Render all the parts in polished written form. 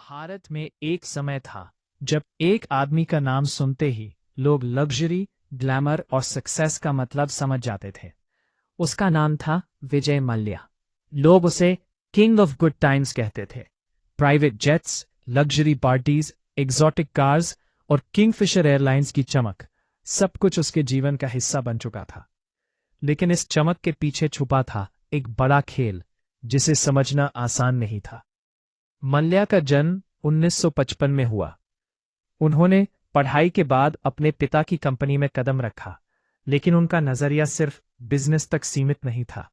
भारत में एक समय था जब एक आदमी का नाम सुनते ही लोग लग्जरी, ग्लैमर और सक्सेस का मतलब समझ जाते थे। उसका नाम था विजय माल्या। लोग उसे किंग ऑफ गुड टाइम्स कहते थे। Private jets, luxury parties, exotic cars और किंगफिशर एयरलाइंस की चमक, सब कुछ उसके जीवन का हिस्सा बन चुका था। लेकिन इस चमक के पीछे छुपा था एक बड़ा खेल जिसे समझना आसान नहीं था। मल्ल्या का जन्म 1955 में हुआ। उन्होंने पढ़ाई के बाद अपने पिता की कंपनी में कदम रखा, लेकिन उनका नजरिया सिर्फ बिजनेस तक सीमित नहीं था।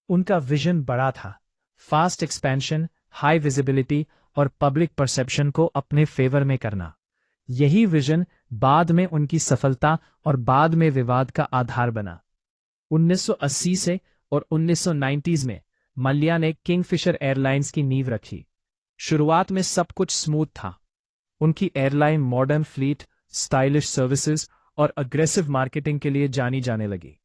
उनका विजन बड़ा था। फास्ट एक्सपेंशन, हाई विजिबिलिटी और पब्लिक परसेप्शन को अपने फेवर में करना। यही विजन बाद में उनकी सफलता और बाद में विवाद का आधार बना। 1980 से और 1990s में मल्ल्या ने किंगफिशर एयरलाइंस की नींव रखी। शुरुआत में सब कुछ स्मूथ था। उनकी airline modern fleet, stylish services और अग्रेसिव मार्केटिंग के लिए जानी जाने लगी।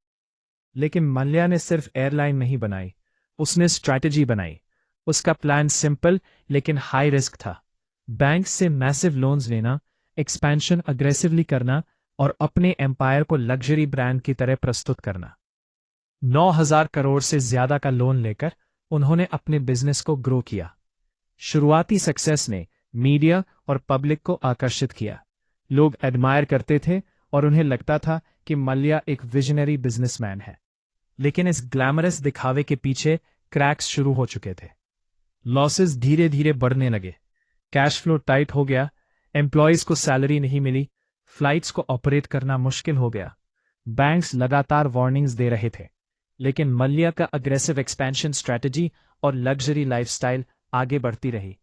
लेकिन मल्ल्या ने सिर्फ एयरलाइन नहीं बनाई, उसने स्ट्रैटेजी बनाई। उसका प्लान सिंपल लेकिन हाई रिस्क था। बैंक से मैसिव लोन्स लेना, एक्सपेंशन अग्रेसिवली करना और अपने एम्पायर को लग्जरी ब्रांड की तरह प्रस्तुत करना। 9,000 करोड़ से ज्यादा का लोन लेकर उन्होंने अपने बिजनेस को ग्रो किया। शुरुआती सक्सेस ने मीडिया और पब्लिक को आकर्षित किया। लोग एडमायर करते थे और उन्हें लगता था कि मल्ल्या एक विजनरी बिजनेसमैन है। लेकिन इस ग्लैमरस दिखावे के पीछे क्रैक्स शुरू हो चुके थे। लॉसेस धीरे धीरे बढ़ने लगे, कैश फ्लो टाइट हो गया, एम्प्लॉयज को सैलरी नहीं मिली, फ्लाइट्स को ऑपरेट करना मुश्किल हो गया। बैंक्स लगातार वार्निंग्स दे रहे थे, लेकिन मल्ल्या का अग्रेसिव एक्सपेंशन स्ट्रैटेजी और लग्जरी लाइफस्टाइल आगे बढ़ती रही।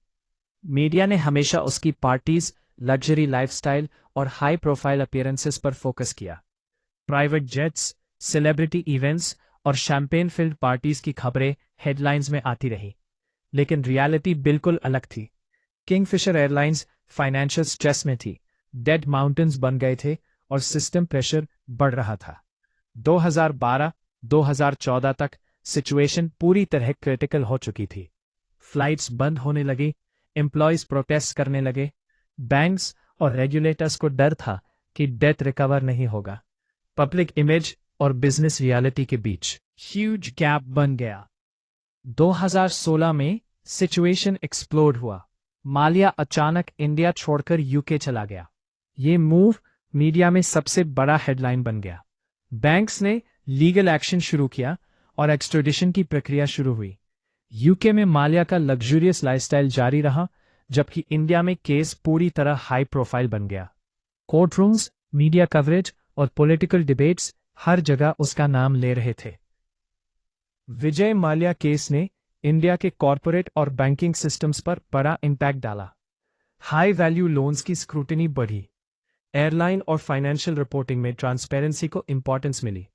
मीडिया ने हमेशा उसकी पार्टीज, लग्जरी लाइफस्टाइल और हाई प्रोफाइल अपीयरेंसेस पर फोकस किया। प्राइवेट जेट्स, सेलिब्रिटी इवेंट्स और शैंपेन फिल्ड पार्टीज की खबरें हेडलाइंस में आती रही। लेकिन रियलिटी बिल्कुल अलग थी। किंगफिशर एयरलाइंस फाइनेंशियल स्ट्रेस में थी, डेड माउंटेन्स बन गए थे और सिस्टम प्रेशर बढ़ रहा था। 2012-2014 तक सिचुएशन पूरी तरह क्रिटिकल हो चुकी थी। फ्लाइट्स बंद होने लगी, एम्प्लॉयज प्रोटेस्ट करने लगे, बैंक्स और रेगुलेटर्स को डर था कि डेट रिकवर नहीं होगा। पब्लिक इमेज और बिजनेस रियलिटी के बीच ह्यूज गैप बन गया। 2016 में सिचुएशन एक्सप्लोड हुआ। माल्या अचानक इंडिया छोड़कर यूके चला गया। ये मूव मीडिया में सबसे बड़ा हेडलाइन बन गया। बैंक्स ने लीगल एक्शन शुरू किया और एक्सट्रेडिशन की प्रक्रिया शुरू हुई। यूके में माल्या का लग्जूरियस लाइफस्टाइल जारी रहा, जबकि इंडिया में केस पूरी तरह हाई प्रोफाइल बन गया। कोर्ट रूम्स, मीडिया कवरेज और पॉलिटिकल डिबेट्स हर जगह उसका नाम ले रहे थे। विजय माल्या केस ने इंडिया के कॉरपोरेट और बैंकिंग सिस्टम्स पर बड़ा इंपैक्ट डाला। हाई वैल्यू लोन्स की स्क्रूटिनी बढ़ी। एयरलाइन और फाइनेंशियल रिपोर्टिंग में ट्रांसपेरेंसी को इंपॉर्टेंस मिली।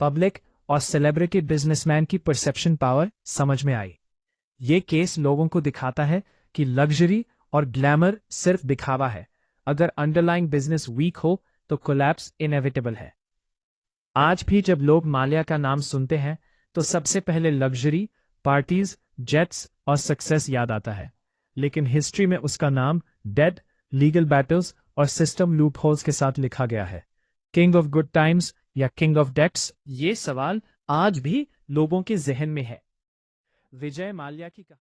पब्लिक और सेलिब्रिटी बिजनेसमैन की परसेप्शन पावर समझ में आई। ये केस लोगों को दिखाता है कि लग्जरी और ग्लैमर सिर्फ दिखावा है। अगर अंडरलाइंग बिजनेस वीक हो तो कोलैप्स इनएविटेबल है। आज भी जब लोग माल्या का नाम सुनते हैं तो सबसे पहले लग्जरी, पार्टीज, जेट्स और सक्सेस याद आता है। लेकिन हिस्ट्री में उसका नाम डेड, लीगल बैटल्स और सिस्टम लूपहोल्स के साथ लिखा गया है। किंग ऑफ गुड टाइम्स या किंग ऑफ डेट्स, ये सवाल आज भी लोगों के जहन में है। विजय माल्या की